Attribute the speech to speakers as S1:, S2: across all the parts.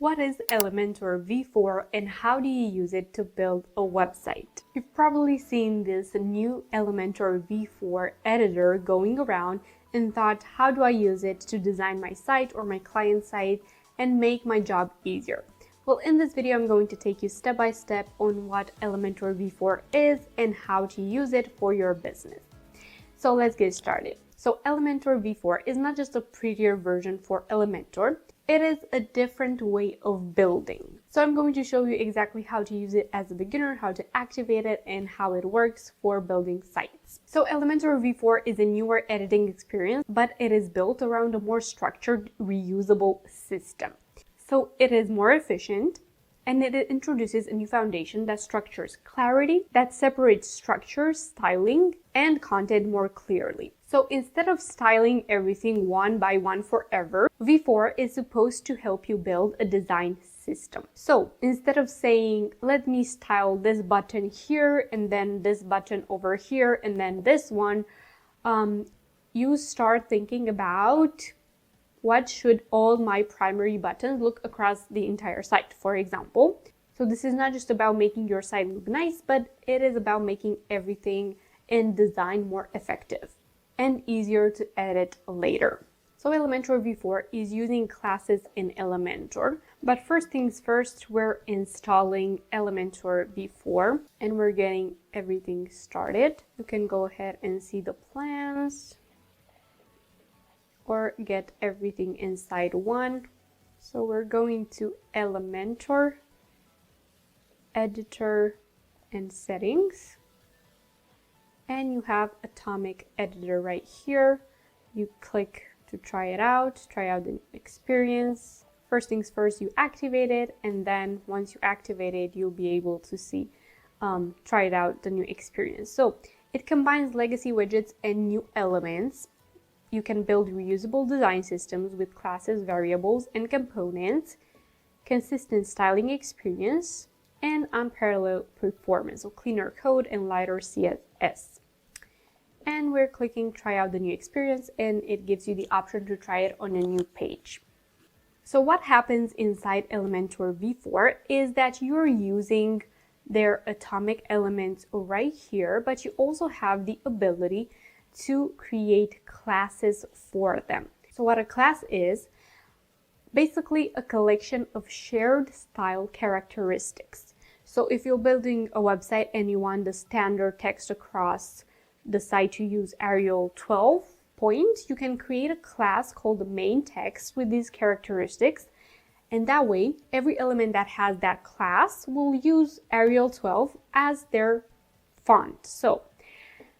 S1: What is Elementor V4 and how do you use it to build a website? You've probably seen this new Elementor V4 editor going around and thought, how do I use it to design my site or my client site and make my job easier? Well, in this video, I'm going to take you step by step on what Elementor V4 is and how to use it for your business. So let's get started. So Elementor V4 is not just a prettier version for Elementor. It is a different way of building. So I'm going to show you exactly how to use it as a beginner, how to activate it, and how it works for building sites. So Elementor V4 is a newer editing experience, but it is built around a more structured, reusable system. So it is more efficient, and it introduces a new foundation that structures clarity, that separates structure, styling, and content more clearly. So instead of styling everything one by one forever, V4 is supposed to help you build a design system. So instead of saying, let me style this button here, and then this button over here, and then this one, you start thinking about what should all my primary buttons look across the entire site, for example. So this is not just about making your site look nice, but it is about making everything in design more effective and easier to edit later. So Elementor V4 is using classes in Elementor, but first things first, we're installing Elementor V4 and we're getting everything started. You can go ahead and see the plans or get everything inside one. So we're going to Elementor, Editor, and Settings. And you have Atomic Editor right here. You click to try it out, try out the experience. First things first, you activate it, and then once you activate it, you'll be able to see, try it out, the new experience. So it combines legacy widgets and new elements. You can build reusable design systems with classes, variables, and components, consistent styling experience, and unparalleled performance, so cleaner code and lighter CSS. And we're clicking try out the new experience, and it gives you the option to try it on a new page. So what happens inside Elementor V4 is that you're using their atomic elements right here, but you also have the ability to create classes for them. So what a class is, basically a collection of shared style characteristics. So if you're building a website and you want the standard text across the site to use Arial 12 point, you can create a class called the main text with these characteristics. And that way, every element that has that class will use Arial 12 as their font. So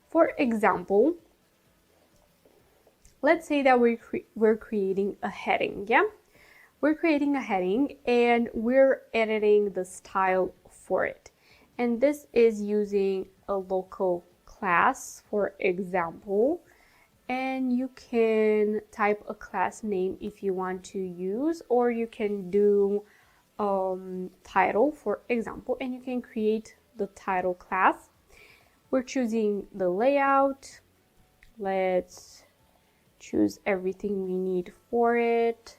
S1: for example, let's say that we're creating a heading, yeah? We're creating a heading and we're editing the style for it. And this is using a local class, for example. And you can type a class name if you want to use, or you can do title, for example, and you can create the title class. We're choosing the layout. Let's choose everything we need for it.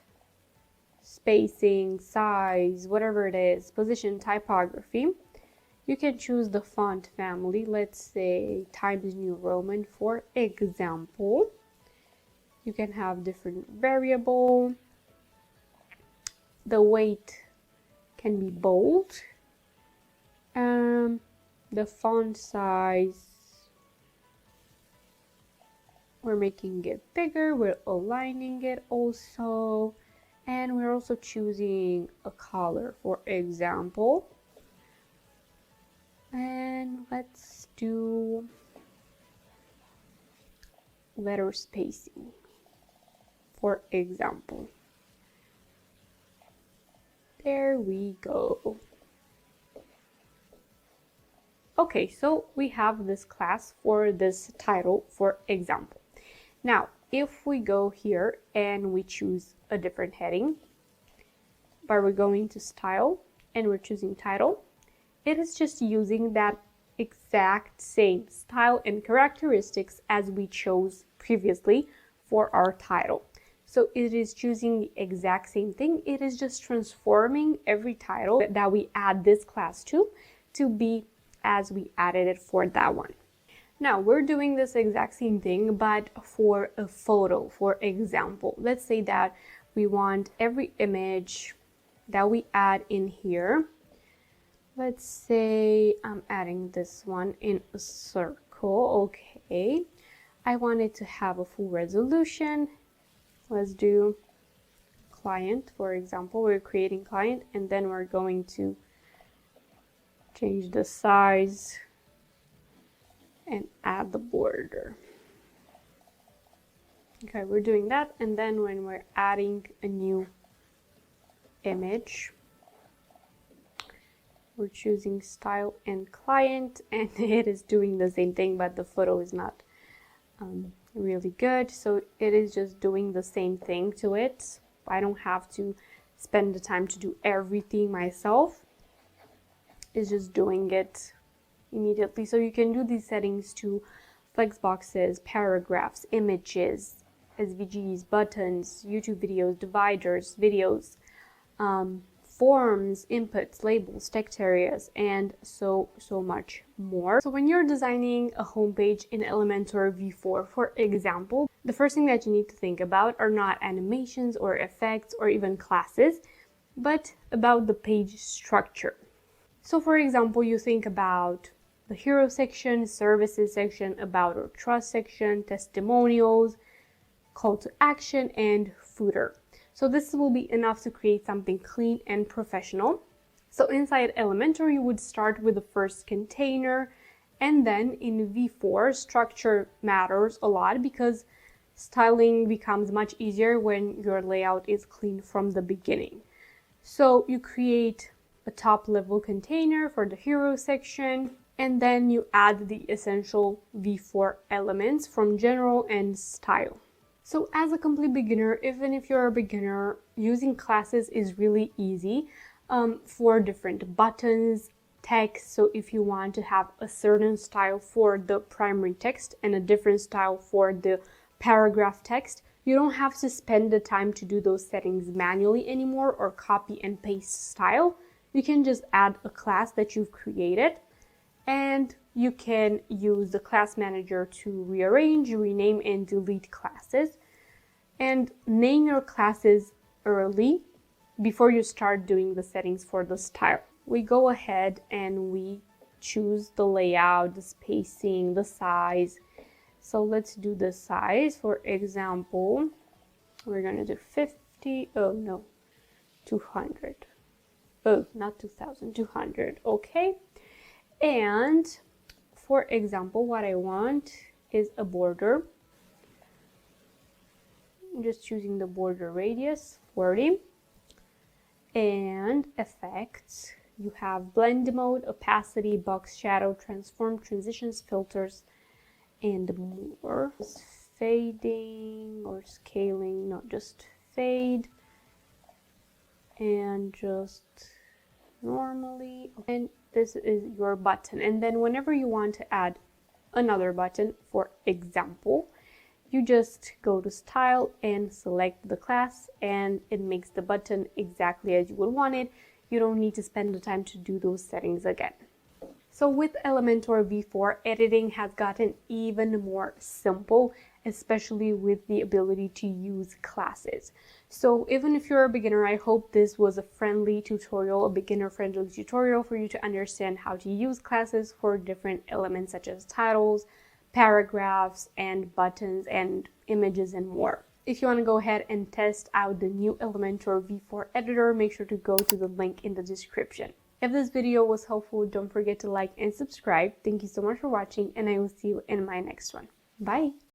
S1: Spacing, size, whatever it is, position, typography. You can choose the font family. Let's say Times New Roman, for example. You can have different variable. The weight can be bold. The font size, we're making it bigger, we're aligning it also, and we're also choosing a color, for example. And let's do letter spacing, for example. There we go. Okay, so we have this class for this title, for example. Now, if we go here and we choose a different heading, but we're going to style and we're choosing title, it is just using that exact same style and characteristics as we chose previously for our title. So it is choosing the exact same thing. It is just transforming every title that we add this class to be as we added it for that one. Now we're doing this exact same thing, but for a photo. For example, let's say that we want every image that we add in here. Let's say I'm adding this one in a circle. Okay, I want it to have a full resolution. Let's do client, for example. We're creating client, and then we're going to change the size and add the border. Okay, we're doing that, and then when we're adding a new image, we're choosing style and client, and it is doing the same thing, but the photo is not really good, so it is just doing the same thing to it. I don't have to spend the time to do everything myself. It's just doing it immediately. So you can do these settings to flex boxes, paragraphs, images, SVGs, buttons, YouTube videos, dividers, videos, forms, inputs, labels, text areas, and so much more. So when you're designing a homepage in Elementor V4, for example, the first thing that you need to think about are not animations or effects or even classes, but about the page structure. So for example, you think about the hero section, services section, about or trust section, testimonials, call to action, and footer. So this will be enough to create something clean and professional. So inside Elementor, you would start with the first container, and then in V4, structure matters a lot because styling becomes much easier when your layout is clean from the beginning. So you create a top level container for the hero section, and then you add the essential V4 elements from general and style. So as a complete beginner, even if you're a beginner, using classes is really easy for different buttons, text. So if you want to have a certain style for the primary text and a different style for the paragraph text, you don't have to spend the time to do those settings manually anymore or copy and paste style. You can just add a class that you've created, and you can use the class manager to rearrange, rename, and delete classes. And name your classes early before you start doing the settings for the style. We go ahead and we choose the layout, the spacing, the size. So let's do the size. For example, we're gonna do 50, oh no, 200. Oh, not 2000, 200, okay. And for example, what I want is a border. I'm just choosing the border radius, 40. And effects, you have blend mode, opacity, box shadow, transform, transitions, filters, and more. Fading or scaling, not just fade. And just normally, and this is your button. And then whenever you want to add another button, for example, you just go to style and select the class, and it makes the button exactly as you would want it. You don't need to spend the time to do those settings again. So with Elementor V4, editing has gotten even more simple, especially with the ability to use classes. So even if you're a beginner, I hope this was a friendly tutorial, a beginner-friendly tutorial for you to understand how to use classes for different elements such as titles, paragraphs, and buttons, and images, and more. If you want to go ahead and test out the new Elementor V4 editor, make sure to go to the link in the description. If this video was helpful, don't forget to like and subscribe. Thank you so much for watching, and I will see you in my next one. Bye!